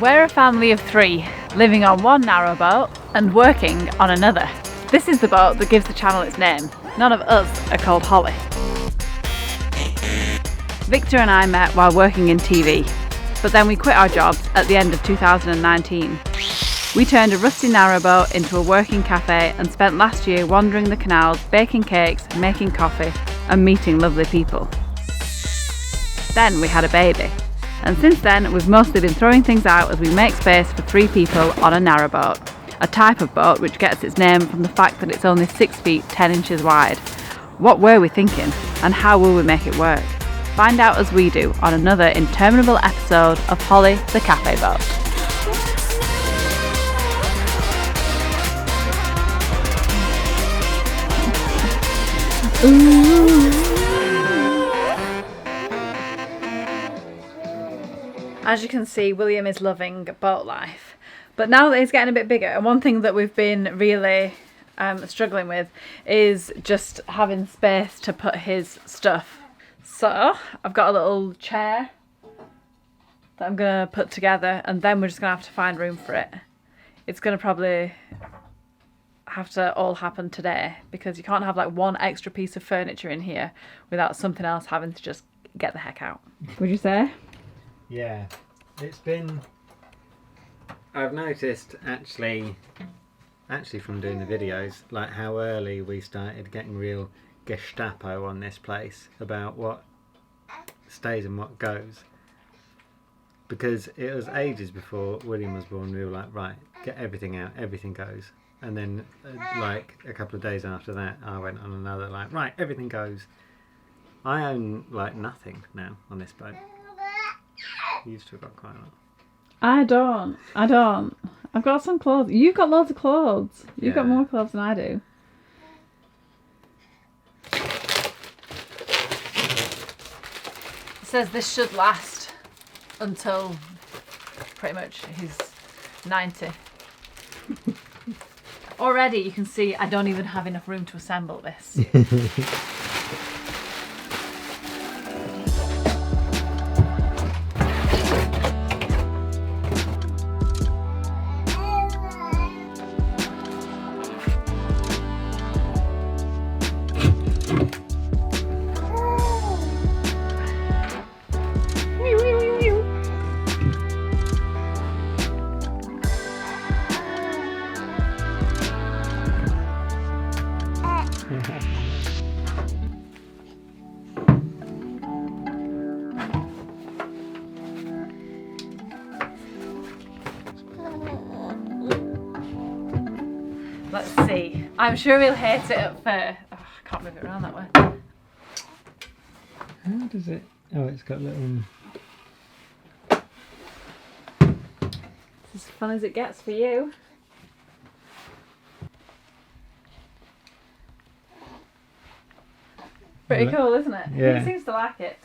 We're a family of 3, living on one narrowboat and working on another. This is the boat that gives the channel its name. None of us are called Holly. Victor and I met while working in TV, but then we quit our jobs at the end of 2019. We turned a rusty narrowboat into a working cafe and spent last year wandering the canals, baking cakes, making coffee and meeting lovely people. Then we had a baby. And since then, we've mostly been throwing things out as we make space for 3 people on a narrowboat, a type of boat which gets its name from the fact that it's only 6 feet 10 inches wide. What were we thinking, and how will we make it work? Find out as we do on another interminable episode of Holly the Cafe Boat. As you can see, William is loving boat life, but now that he's getting a bit bigger, and one thing that we've been really struggling with is just having space to put his stuff. So I've got a little chair that I'm gonna put together, and then we're just gonna have to find room for it. It's gonna probably have to all happen today, because you can't have like one extra piece of furniture in here without something else having to just get the heck out. Would you say? Yeah, it's been, I've noticed actually from doing the videos, like how early we started getting real Gestapo on this place about what stays and what goes. Because it was ages before William was born, we were like, right, get everything out, everything goes. And then like a couple of days after that, I went on another like, right, everything goes. I own like nothing now on this boat. You used to have got quite a lot. I don't. I've got some clothes. You've got loads of clothes. You've got more clothes than I do. It says this should last until pretty much he's 90. Already you can see I don't even have enough room to assemble this. Let's see. I'm sure he'll hate it at first. Oh, I can't move it around that way. How does it? Oh, it's got little. It's as fun as it gets for you. Pretty cool, isn't it? Yeah. He seems to like it.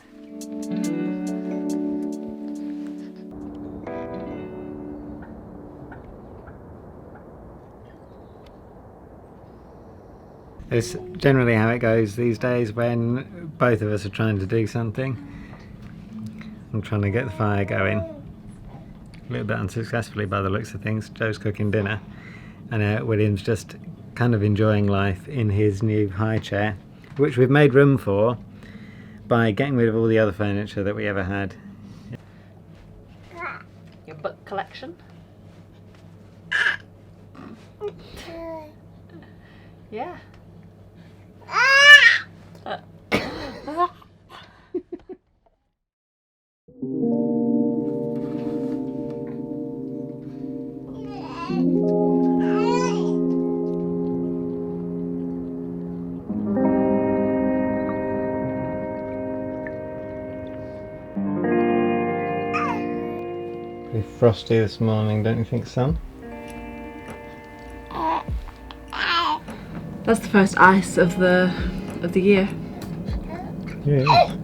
It's generally how it goes these days when both of us are trying to do something. I'm trying to get the fire going. A little bit unsuccessfully by the looks of things. Joe's cooking dinner and William's just kind of enjoying life in his new high chair, which we've made room for by getting rid of all the other furniture that we ever had. Your book collection? Yeah. Pretty frosty this morning, don't you think, son? That's the first ice of the year. Yeah.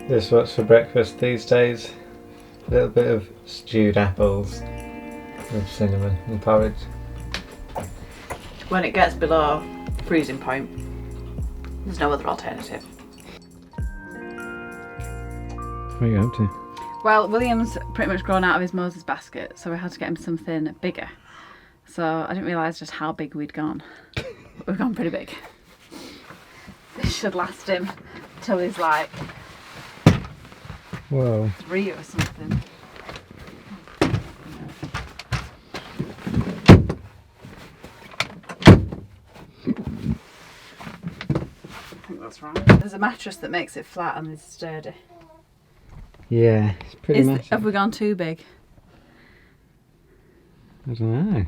This is what's for breakfast these days. A little bit of stewed apples with cinnamon and porridge. When it gets below freezing point, there's no other alternative. What are you up to? Well, William's pretty much grown out of his Moses basket, so we had to get him something bigger. So I didn't realise just how big we'd gone. We've gone pretty big. This should last him till he's like... Whoa. 3 or something. I think that's right. There's a mattress that makes it flat and it's sturdy. Yeah, it's pretty massive. Have we gone too big? I don't know.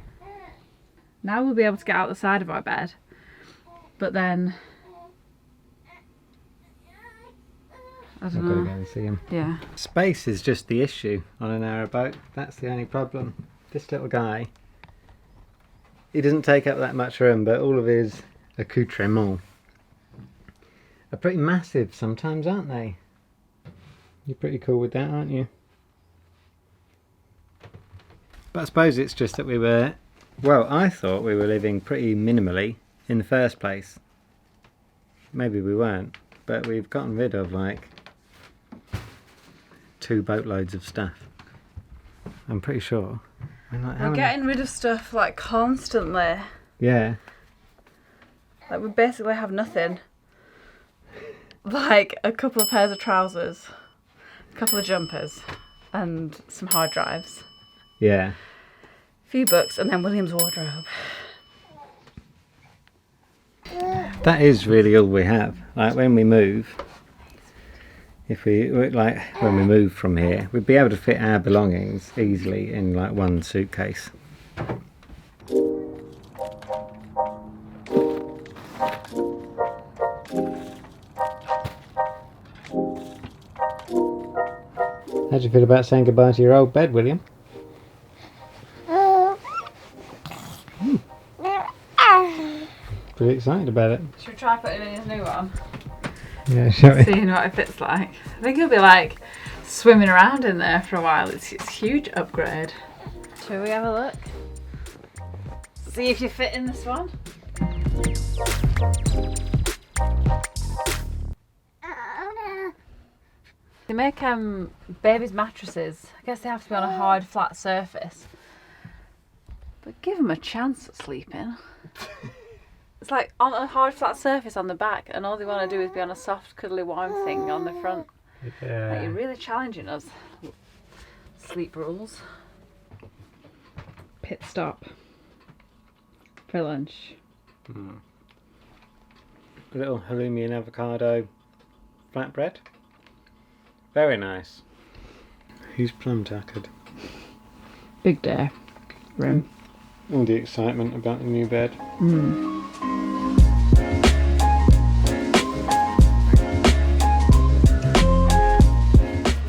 Now we'll be able to get out the side of our bed, but then I don't I've know. got to go and see him. Yeah. Space is just the issue on a narrowboat. That's the only problem. This little guy, he doesn't take up that much room, but all of his accoutrements are pretty massive sometimes, aren't they? You're pretty cool with that, aren't you? But I suppose it's just that we were, well, I thought we were living pretty minimally in the first place. Maybe we weren't, but we've gotten rid of like 2 boatloads of stuff. I'm pretty sure. We're getting rid of stuff like constantly. Yeah. Like we basically have nothing. Like a couple of pairs of trousers, a couple of jumpers, and some hard drives. Yeah. A few books, and then William's wardrobe. That is really all we have. Like when we move, when we move from here, we'd be able to fit our belongings easily in like one suitcase. How do you feel about saying goodbye to your old bed, William? Pretty excited about it. Should we try putting him in his new one? Yeah, shall we? Seeing what it fits like. I think he'll be like swimming around in there for a while. It's a huge upgrade. Shall we have a look? See if you fit in this one. They make babies' mattresses. I guess they have to be on a hard, flat surface. But give them a chance at sleeping. It's like on a hard, flat surface on the back, and all they want to do is be on a soft, cuddly, warm thing on the front. Yeah. Like, you're really challenging us. Sleep rules. Pit stop for lunch. A little halloumi and avocado flatbread. Very nice. He's plum tuckered. Big day. Room. All the excitement about the new bed.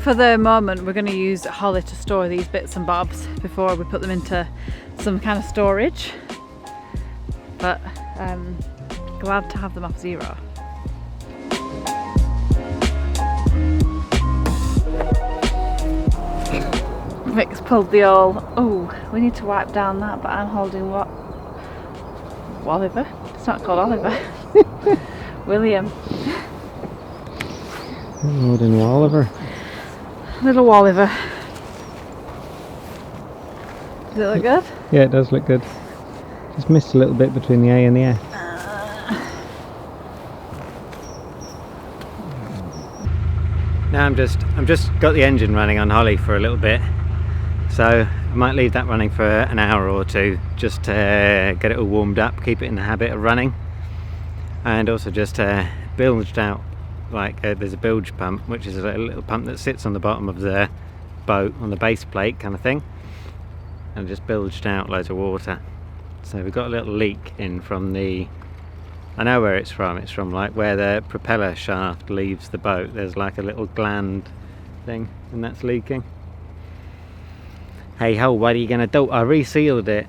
For the moment, we're going to use Holly to store these bits and bobs before we put them into some kind of storage. But glad to have them off zero. Vic's pulled the old, oh, we need to wipe down that, but I'm holding what? Oliver? It's not called Oliver. William. Holding Oliver. Little Oliver. Does it look good? Yeah, it does look good. Just missed a little bit between the A and the F. Now I'm just got the engine running on Holly for a little bit, so I might leave that running for an hour or two just to get it all warmed up, keep it in the habit of running, and also just bilged out. Like there's a bilge pump, which is a little pump that sits on the bottom of the boat on the base plate kind of thing, and just bilged out loads of water. So we've got a little leak in from the, I know where it's from like where the propeller shaft leaves the boat. There's like a little gland thing and that's leaking. Hey ho, what are you gonna do? I resealed it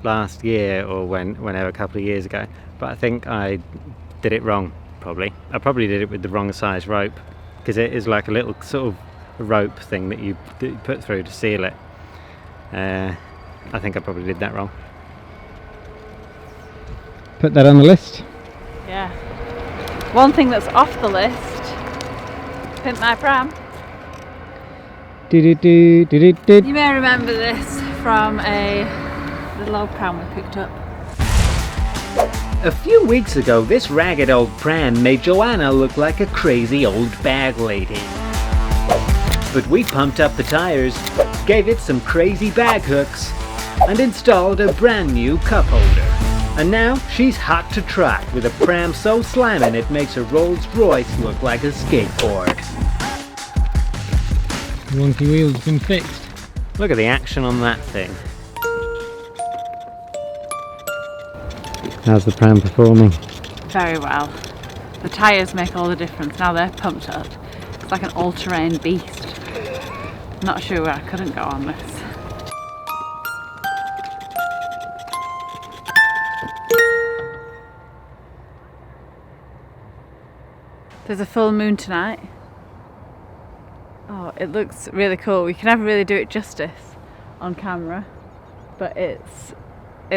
last year or whenever, a couple of years ago, but I think I did it wrong. I probably did it with the wrong size rope, because it is like a little sort of rope thing that you put through to seal it. I think I probably did that wrong. Put that on the list. Yeah. One thing that's off the list, pimp my pram. You may remember this from a little old pram we picked up. A few weeks ago, this ragged old pram made Joanna look like a crazy old bag lady. But we pumped up the tires, gave it some crazy bag hooks, and installed a brand new cup holder. And now she's hot to trot with a pram so slamming it makes a Rolls Royce look like a skateboard. The wonky wheel's been fixed. Look at the action on that thing. How's the pram performing? Very well. The tyres make all the difference. Now they're pumped up. It's like an all-terrain beast. Not sure where I couldn't go on this. There's a full moon tonight. Oh, it looks really cool. We can never really do it justice on camera, but it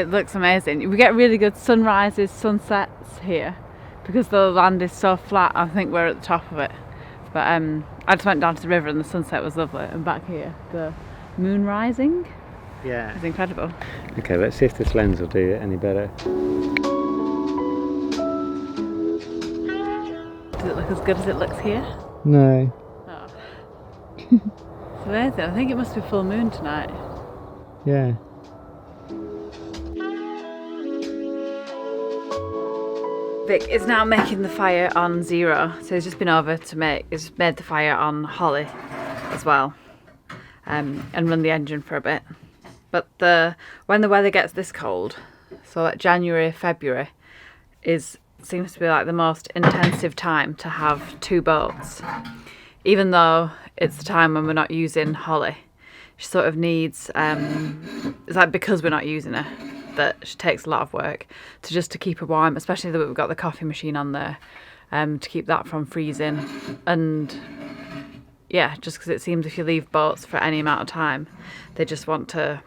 looks amazing. We get really good sunrises, sunsets here because the land is so flat. I think we're at the top of it. But I just went down to the river and the sunset was lovely. And back here, the moon rising is incredible. Okay, let's see if this lens will do it any better. Does it look as good as it looks here? No. Oh. It's amazing. I think it must be full moon tonight. Yeah. Vic is now making the fire on zero, so he's just been over to he's made the fire on Holly as well, and run the engine for a bit. But when the weather gets this cold, so like January, February, seems to be like the most intensive time to have two boats. Even though it's the time when we're not using Holly, she sort of needs, it's like because we're not using her, that she takes a lot of work to keep her warm, especially that we've got the coffee machine on there, to keep that from freezing. And yeah, just because it seems if you leave boats for any amount of time, they just want to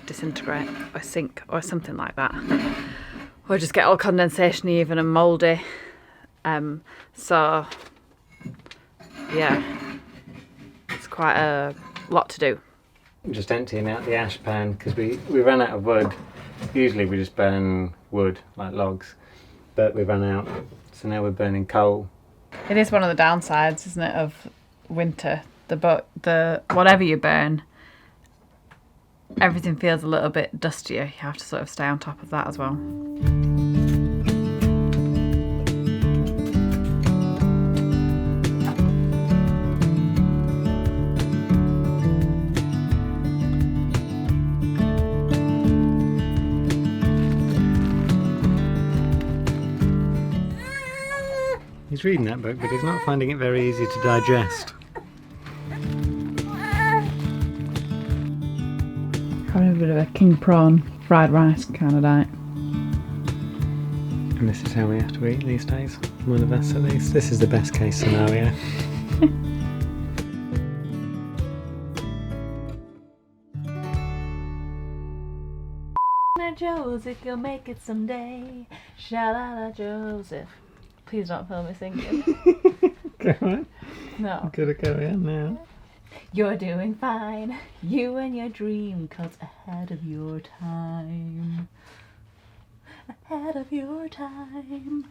disintegrate or sink or something like that, or just get all condensation even and mouldy. So yeah, it's quite a lot to do. Just emptying out the ash pan because we ran out of wood. Usually we just burn wood like logs, but we ran out, so now we're burning coal. It is one of the downsides, isn't it, of winter? The whatever you burn, everything feels a little bit dustier. You have to sort of stay on top of that as well. He's reading that book, but he's not finding it very easy to digest. Having a bit of a king prawn fried rice kind of diet. And this is how we have to eat these days. One of us at least. This is the best case scenario. Joseph, you'll make it someday. Sha-la-la, Joseph. Please don't film me singing. Go on. No. Gotta go in now. You're doing fine. You and your dream, 'cause ahead of your time. Ahead of your time.